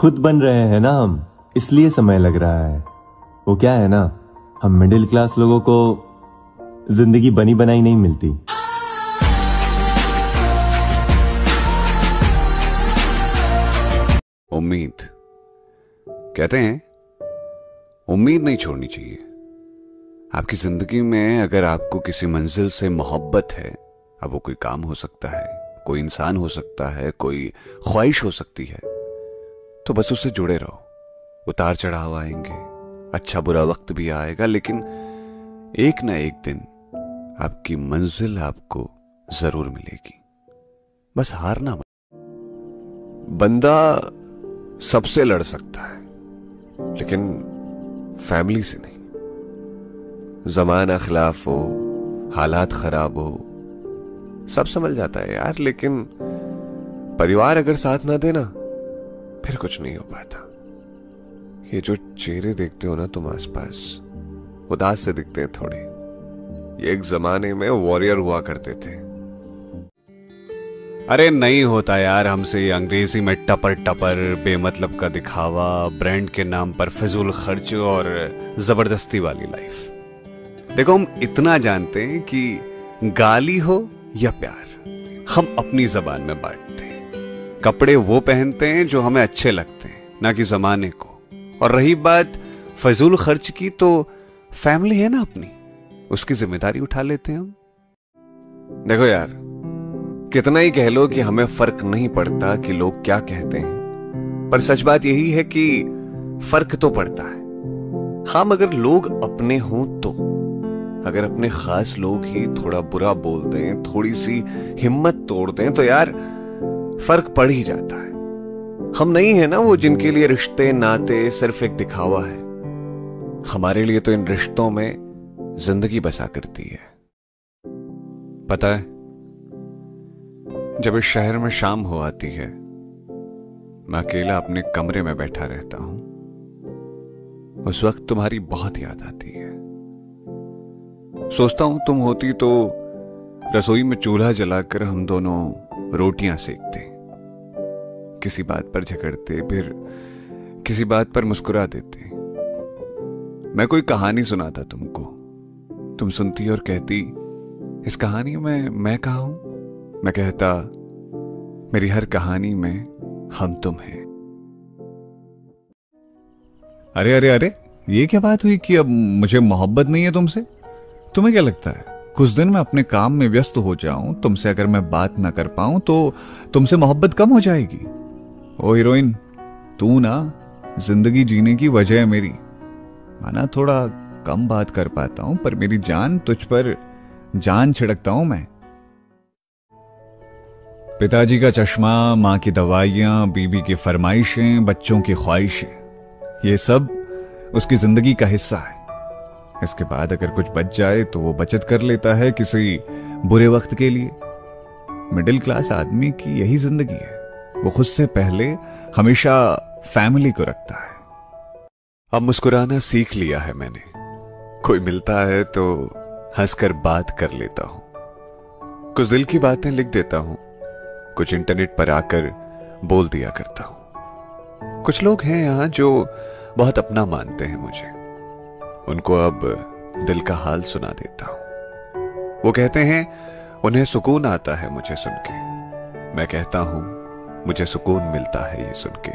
खुद बन रहे हैं ना हम, इसलिए समय लग रहा है। वो क्या है ना, हम मिडिल क्लास लोगों को जिंदगी बनी बनाई नहीं मिलती। उम्मीद कहते हैं, उम्मीद नहीं छोड़नी चाहिए। आपकी जिंदगी में अगर आपको किसी मंजिल से मोहब्बत है, अब वो कोई काम हो सकता है, कोई इंसान हो सकता है, कोई ख्वाहिश हो सकती है, तो बस उससे जुड़े रहो। उतार चढ़ाव आएंगे, अच्छा बुरा वक्त भी आएगा, लेकिन एक ना एक दिन आपकी मंजिल आपको जरूर मिलेगी। बस हारना मत। बंदा सबसे लड़ सकता है, लेकिन फैमिली से नहीं। जमाना खिलाफ हो, हालात खराब हो, सब संभल जाता है यार, लेकिन परिवार अगर साथ ना देना, फिर कुछ नहीं हो पाता। ये जो चेहरे देखते हो ना तुम आसपास, उदास से दिखते हैं थोड़े, ये एक जमाने में वॉरियर हुआ करते थे। अरे नहीं होता यार हमसे ये अंग्रेजी में टपर टपर, बेमतलब का दिखावा, ब्रांड के नाम पर फिजूल खर्च और जबरदस्ती वाली लाइफ। देखो, हम इतना जानते हैं कि गाली हो या प्यार, हम अपनी जबान में बांटते हैं। कपड़े वो पहनते हैं जो हमें अच्छे लगते हैं, ना कि जमाने को। और रही बात फजूल खर्च की, तो फैमिली है ना अपनी, उसकी जिम्मेदारी उठा लेते हैं हम। देखो यार, कितना ही कह लो कि हमें फर्क नहीं पड़ता कि लोग क्या कहते हैं, पर सच बात यही है कि फर्क तो पड़ता है। हाँ, मगर लोग अपने हों तो। अगर अपने खास लोग ही थोड़ा बुरा बोल दें, थोड़ी सी हिम्मत तोड़ दें, तो यार फर्क पड़ ही जाता है। हम नहीं है ना वो जिनके लिए रिश्ते नाते सिर्फ एक दिखावा है। हमारे लिए तो इन रिश्तों में जिंदगी बसा करती है। पता है, जब इस शहर में शाम हो आती है, मैं अकेला अपने कमरे में बैठा रहता हूं, उस वक्त तुम्हारी बहुत याद आती है। सोचता हूं तुम होती तो रसोई में चूल्हा जलाकर हम दोनों रोटियां सेकते, किसी बात पर झगड़ते, फिर किसी बात पर मुस्कुरा देते। मैं कोई कहानी सुनाता तुमको, तुम सुनती और कहती, इस कहानी में मैं कहाँ हूं? मैं कहता, मेरी हर कहानी में हम तुम हैं। अरे अरे अरे, ये क्या बात हुई कि अब मुझे मोहब्बत नहीं है तुमसे? तुम्हें क्या लगता है कुछ दिन मैं अपने काम में व्यस्त हो जाऊं, तुमसे अगर मैं बात ना कर पाऊं तो तुमसे मोहब्बत कम हो जाएगी? ओ हीरोइन, तू ना जिंदगी जीने की वजह है मेरी। माना थोड़ा कम बात कर पाता हूं, पर मेरी जान तुझ पर जान छिड़कता हूं मैं। पिताजी का चश्मा, मां की दवाइयां, बीबी की फरमाइशें, बच्चों की ख्वाहिशें, ये सब उसकी जिंदगी का हिस्सा है। इसके बाद अगर कुछ बच जाए तो वो बचत कर लेता है किसी बुरे वक्त के लिए। मिडिल क्लास आदमी की यही जिंदगी है, वो खुद से पहले हमेशा फैमिली को रखता है। अब मुस्कुराना सीख लिया है मैंने, कोई मिलता है तो हंसकर बात कर लेता हूं, कुछ दिल की बातें लिख देता हूं, कुछ इंटरनेट पर आकर बोल दिया करता हूं। कुछ लोग हैं यहां जो बहुत अपना मानते हैं मुझे, उनको अब दिल का हाल सुना देता हूं। वो कहते हैं उन्हें सुकून आता है मुझे सुन के, मैं कहता हूं मुझे सुकून मिलता है ये सुन के।